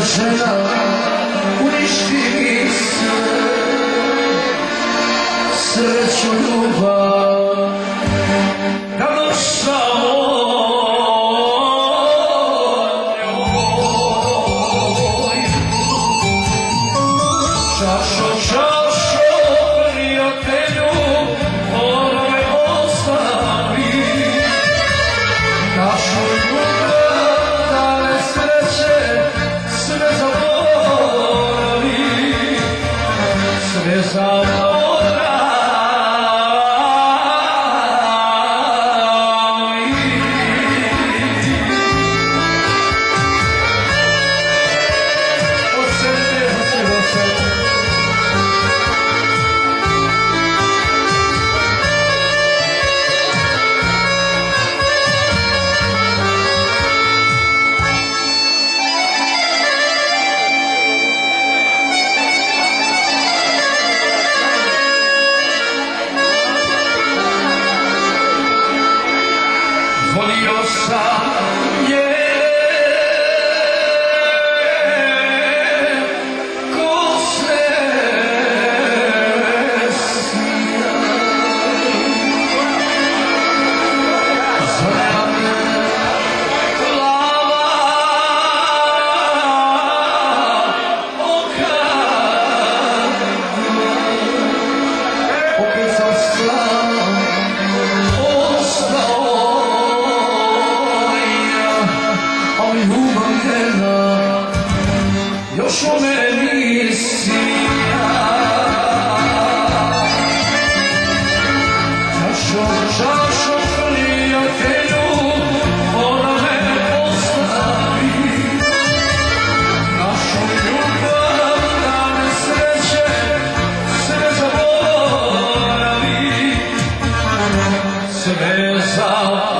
žena uništi mi sreću ljubav da noša čašo prijatelju ono me ostavi našu ljubav dale sreće sve zaboravi sve zaboravi. Volio sam je ko sve snija, zora me plava oka, opet sam sam ostao. Još u meni sija čašo prijatelju ona me ostavi našu ljubav dane sreće sve zaboravi sve zaboravi.